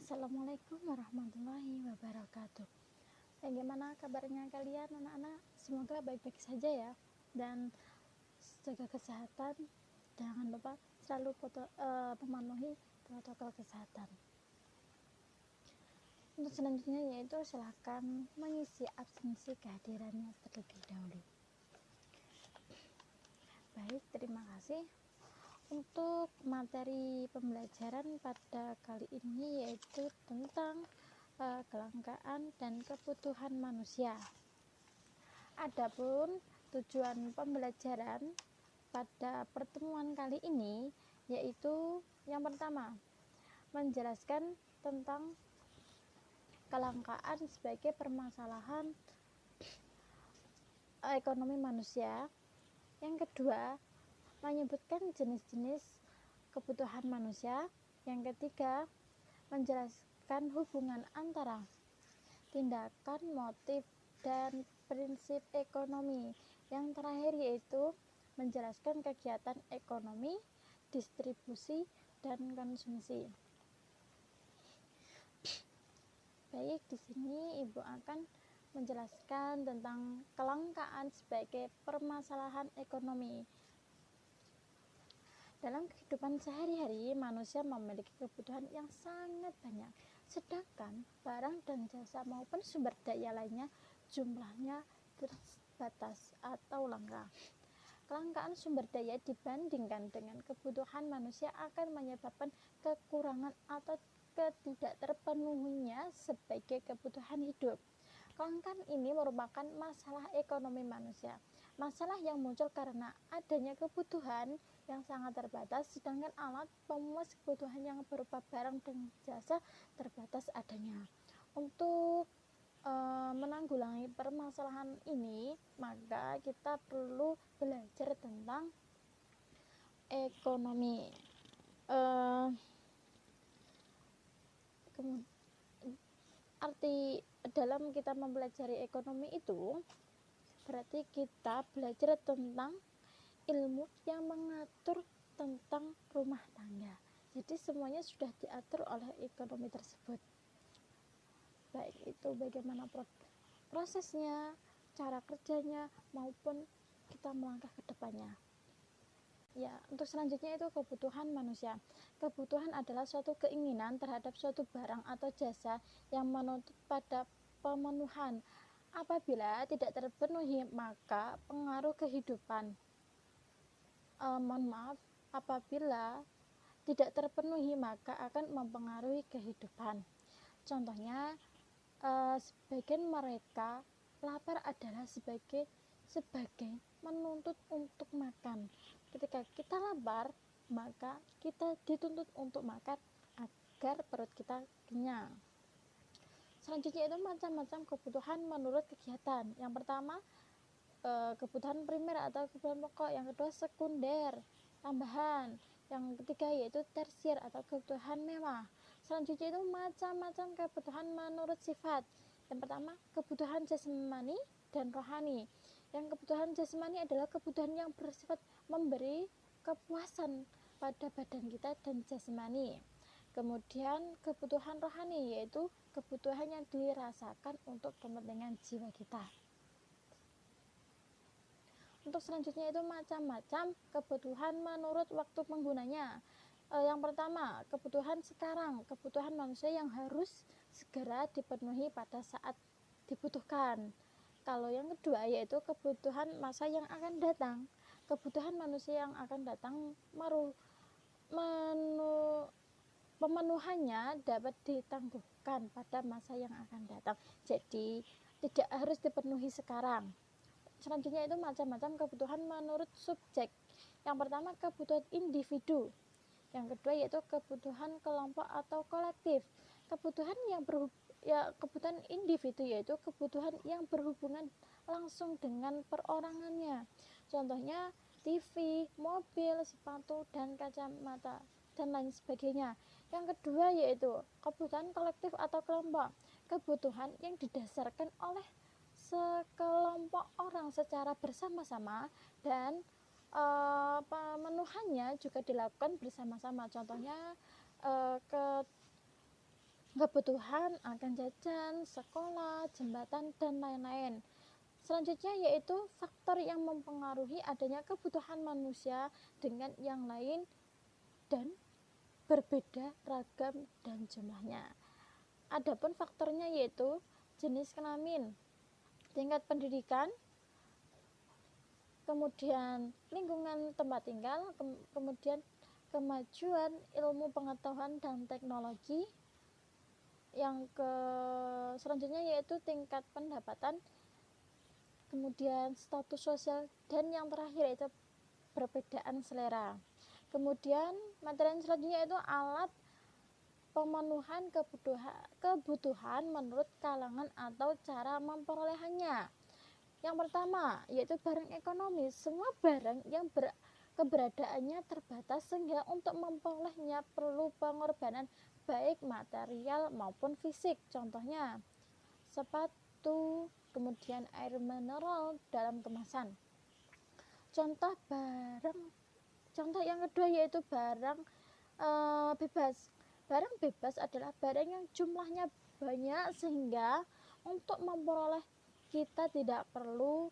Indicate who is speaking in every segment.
Speaker 1: Assalamualaikum warahmatullahi wabarakatuh. Bagaimana kabarnya kalian anak-anak? Semoga baik-baik saja ya. Dan jaga kesehatan. Jangan lupa selalu memenuhi protokol kesehatan. Untuk selanjutnya yaitu silakan mengisi absensi kehadirannya terlebih dahulu. Baik, terima kasih. Untuk materi pembelajaran pada kali ini yaitu tentang kelangkaan dan kebutuhan manusia. Adapun tujuan pembelajaran pada pertemuan kali ini yaitu yang pertama, menjelaskan tentang kelangkaan sebagai permasalahan ekonomi manusia. Yang kedua, menyebutkan jenis-jenis kebutuhan manusia. Yang ketiga, menjelaskan hubungan antara tindakan, motif, dan prinsip ekonomi. Yang terakhir yaitu menjelaskan kegiatan ekonomi, distribusi, dan konsumsi. Baik, di sini Ibu akan menjelaskan tentang kelangkaan sebagai permasalahan ekonomi. Dalam kehidupan sehari-hari, manusia memiliki kebutuhan yang sangat banyak, sedangkan barang dan jasa maupun sumber daya lainnya jumlahnya terbatas atau langka. Kelangkaan sumber daya dibandingkan dengan kebutuhan manusia akan menyebabkan kekurangan atau ketidakterpenuhinya sebagai kebutuhan hidup. Kelangkaan ini merupakan masalah ekonomi manusia. Masalah yang muncul karena adanya kebutuhan yang sangat terbatas, sedangkan alat pemenuh kebutuhan yang berupa barang dan jasa terbatas adanya. Untuk menanggulangi permasalahan ini, maka kita perlu belajar tentang ekonomi. Arti dalam kita mempelajari ekonomi itu berarti kita belajar tentang ilmu yang mengatur tentang rumah tangga. Jadi semuanya sudah diatur oleh ekonomi tersebut. Baik itu bagaimana prosesnya, cara kerjanya, maupun kita melangkah ke depannya. Ya, untuk selanjutnya itu kebutuhan manusia. Kebutuhan adalah suatu keinginan terhadap suatu barang atau jasa yang menuntut pada pemenuhan. Apabila tidak terpenuhi, maka pengaruh kehidupan. Apabila tidak terpenuhi, maka akan mempengaruhi kehidupan. Contohnya, sebagian mereka lapar adalah sebagai menuntut untuk makan. Ketika kita lapar, maka kita dituntut untuk makan agar perut kita kenyang. Selanjutnya itu macam-macam kebutuhan menurut kegiatan. Yang pertama, kebutuhan primer atau kebutuhan pokok. Yang kedua, sekunder, tambahan. Yang ketiga yaitu tersier atau kebutuhan mewah. Selanjutnya itu macam-macam kebutuhan menurut sifat. Yang pertama, kebutuhan jasmani dan rohani. Yang kebutuhan jasmani adalah kebutuhan yang bersifat memberi kepuasan pada badan kita dan jasmani. Kemudian kebutuhan rohani yaitu kebutuhan yang dirasakan untuk kepentingan jiwa kita. Untuk selanjutnya itu macam-macam kebutuhan menurut waktu penggunanya. Yang pertama, kebutuhan sekarang, kebutuhan manusia yang harus segera dipenuhi pada saat dibutuhkan. Kalau yang kedua yaitu kebutuhan masa yang akan datang. Kebutuhan manusia yang akan datang pemenuhannya dapat ditangguhkan pada masa yang akan datang. Jadi tidak harus dipenuhi sekarang. Selanjutnya itu macam-macam kebutuhan menurut subjek. Yang pertama, kebutuhan individu. Yang kedua yaitu kebutuhan kelompok atau kolektif. Kebutuhan kebutuhan individu yaitu kebutuhan yang berhubungan langsung dengan perorangannya. Contohnya TV, mobil, sepatu, dan kacamata, dan lain sebagainya. Yang kedua yaitu kebutuhan kolektif atau kelompok. Kebutuhan yang didasarkan oleh sekelompok orang secara bersama-sama dan pemenuhannya juga dilakukan bersama-sama. Contohnya kebutuhan akan jajan, sekolah, jembatan, dan lain-lain. Selanjutnya yaitu faktor yang mempengaruhi adanya kebutuhan manusia dengan yang lain dan berbeda ragam dan jumlahnya. Adapun faktornya yaitu jenis kelamin, tingkat pendidikan, kemudian lingkungan tempat tinggal, kemudian kemajuan ilmu pengetahuan dan teknologi. Yang selanjutnya yaitu tingkat pendapatan, kemudian status sosial, dan yang terakhir yaitu perbedaan selera. Kemudian materi selanjutnya itu alat pemenuhan kebutuhan menurut kalangan atau cara memperolehannya. Yang pertama yaitu barang ekonomi. Semua barang yang keberadaannya terbatas sehingga untuk memperolehnya perlu pengorbanan baik material maupun fisik. Contohnya sepatu, kemudian air mineral dalam kemasan. Contoh yang kedua yaitu barang bebas. Barang bebas adalah barang yang jumlahnya banyak sehingga untuk memperoleh kita tidak perlu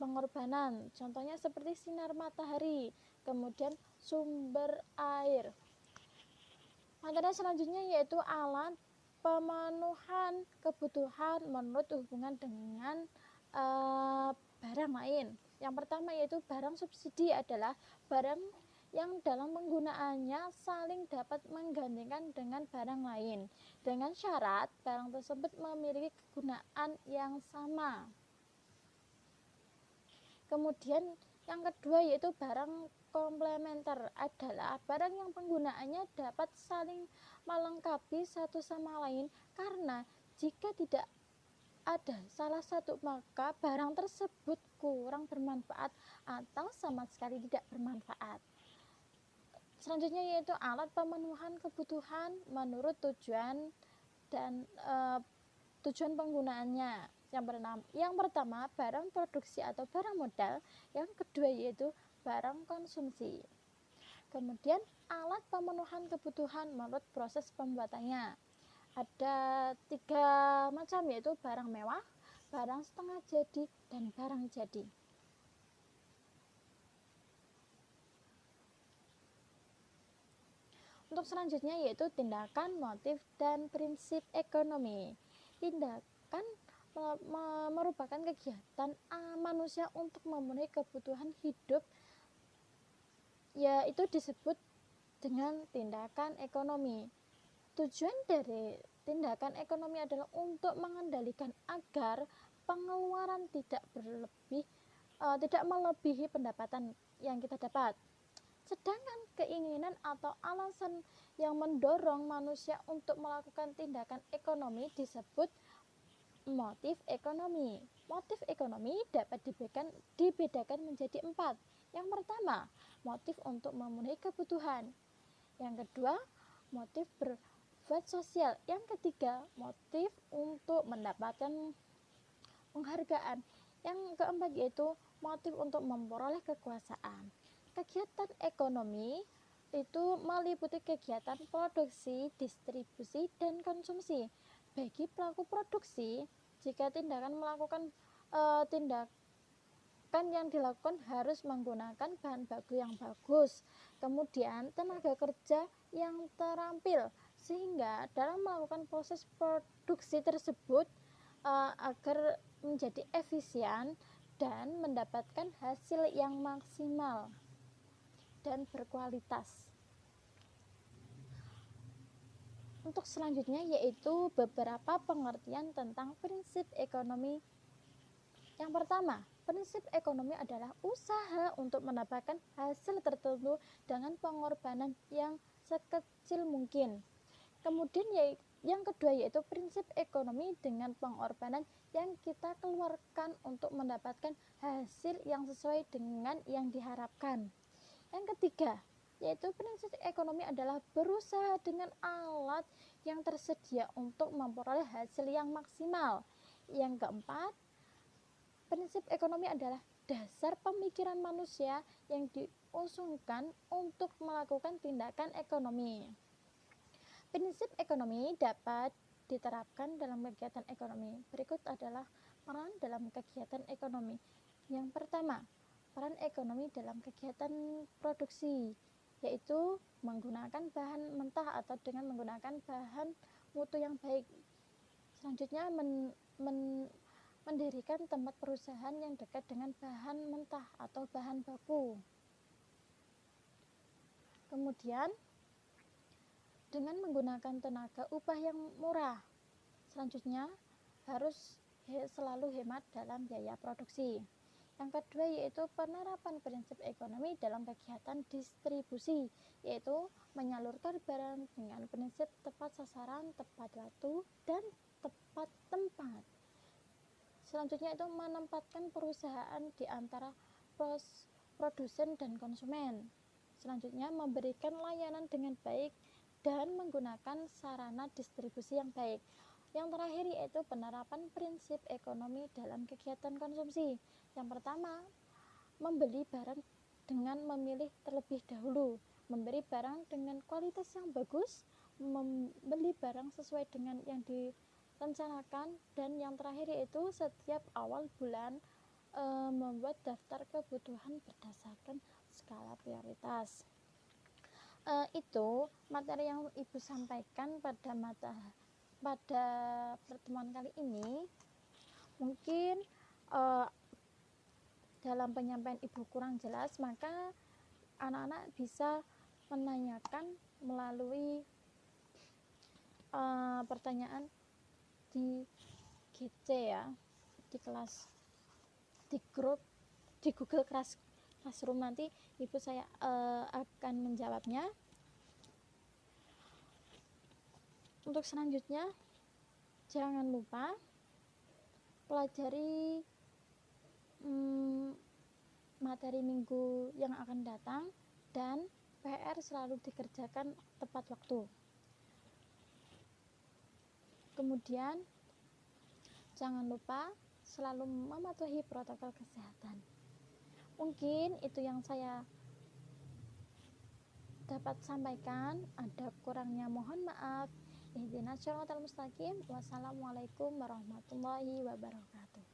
Speaker 1: pengorbanan. Contohnya seperti sinar matahari, kemudian sumber air. Materi selanjutnya yaitu alat pemenuhan kebutuhan menurut hubungan dengan barang lain. Yang pertama yaitu barang subsidi adalah barang yang dalam penggunaannya saling dapat menggantikan dengan barang lain dengan syarat barang tersebut memiliki kegunaan yang sama. Kemudian yang kedua yaitu barang komplementer adalah barang yang penggunaannya dapat saling melengkapi satu sama lain karena jika tidak ada salah satu maka barang tersebut kurang bermanfaat atau sama sekali tidak bermanfaat. Selanjutnya yaitu alat pemenuhan kebutuhan menurut tujuan dan tujuan penggunaannya. Yang pertama barang produksi atau barang modal, yang kedua yaitu barang konsumsi. Kemudian alat pemenuhan kebutuhan menurut proses pembuatannya. Ada 3 macam yaitu barang mewah, barang setengah jadi, dan barang jadi. Untuk selanjutnya yaitu tindakan, motif, dan prinsip ekonomi. Tindakan merupakan kegiatan manusia untuk memenuhi kebutuhan hidup, yaitu disebut dengan tindakan ekonomi. Tujuan dari tindakan ekonomi adalah untuk mengendalikan agar pengeluaran tidak melebihi pendapatan yang kita dapat. Sedangkan keinginan atau alasan yang mendorong manusia untuk melakukan tindakan ekonomi disebut motif ekonomi. Motif ekonomi dapat dibedakan menjadi 4. Yang pertama, motif untuk memenuhi kebutuhan. Yang kedua, motif berbuat sosial. Yang ketiga, motif untuk mendapatkan penghargaan. Yang keempat yaitu motif untuk memperoleh kekuasaan. Kegiatan ekonomi itu meliputi kegiatan produksi, distribusi, dan konsumsi. Bagi pelaku produksi, jika tindakan yang dilakukan harus menggunakan bahan baku yang bagus, kemudian tenaga kerja yang terampil, sehingga dalam melakukan proses produksi tersebut agar menjadi efisien dan mendapatkan hasil yang maksimal dan berkualitas. Untuk selanjutnya yaitu beberapa pengertian tentang prinsip ekonomi. Yang pertama, prinsip ekonomi adalah usaha untuk mendapatkan hasil tertentu dengan pengorbanan yang sekecil mungkin. Kemudian yang kedua yaitu prinsip ekonomi dengan pengorbanan yang kita keluarkan untuk mendapatkan hasil yang sesuai dengan yang diharapkan. Yang ketiga yaitu prinsip ekonomi adalah berusaha dengan alat yang tersedia untuk memperoleh hasil yang maksimal. Yang keempat, prinsip ekonomi adalah dasar pemikiran manusia yang diusungkan untuk melakukan tindakan ekonomi. Prinsip ekonomi dapat diterapkan dalam kegiatan ekonomi. Berikut adalah peran dalam kegiatan ekonomi. Yang pertama, peran ekonomi dalam kegiatan produksi, yaitu menggunakan bahan mentah atau dengan menggunakan bahan mutu yang baik. Selanjutnya, mendirikan tempat perusahaan yang dekat dengan bahan mentah atau bahan baku. Kemudian, dengan menggunakan tenaga upah yang murah. Selanjutnya, harus selalu hemat dalam biaya produksi. Yang kedua yaitu penerapan prinsip ekonomi dalam kegiatan distribusi, yaitu menyalurkan barang dengan prinsip tepat sasaran, tepat waktu, dan tepat tempat. Selanjutnya itu menempatkan perusahaan di antara produsen dan konsumen. Selanjutnya memberikan layanan dengan baik dan menggunakan sarana distribusi yang baik. Yang terakhir yaitu penerapan prinsip ekonomi dalam kegiatan konsumsi. Yang pertama, membeli barang dengan memilih terlebih dahulu, memberi barang dengan kualitas yang bagus, membeli barang sesuai dengan yang direncanakan, dan yang terakhir yaitu setiap awal bulan membuat daftar kebutuhan berdasarkan skala prioritas. Itu materi yang Ibu sampaikan pada pertemuan kali ini. Mungkin dalam penyampaian Ibu kurang jelas, maka anak-anak bisa menanyakan melalui pertanyaan di GC ya, di kelas, di grup, di Google Classroom. Nanti Ibu saya akan menjawabnya. Untuk selanjutnya, jangan lupa pelajari materi minggu yang akan datang, dan PR selalu dikerjakan tepat waktu. Kemudian jangan lupa selalu mematuhi protokol kesehatan. Mungkin itu yang saya dapat sampaikan. Ada kurangnya mohon maaf. Ihdinas siratal mustaqim. Wassalamualaikum warahmatullahi wabarakatuh.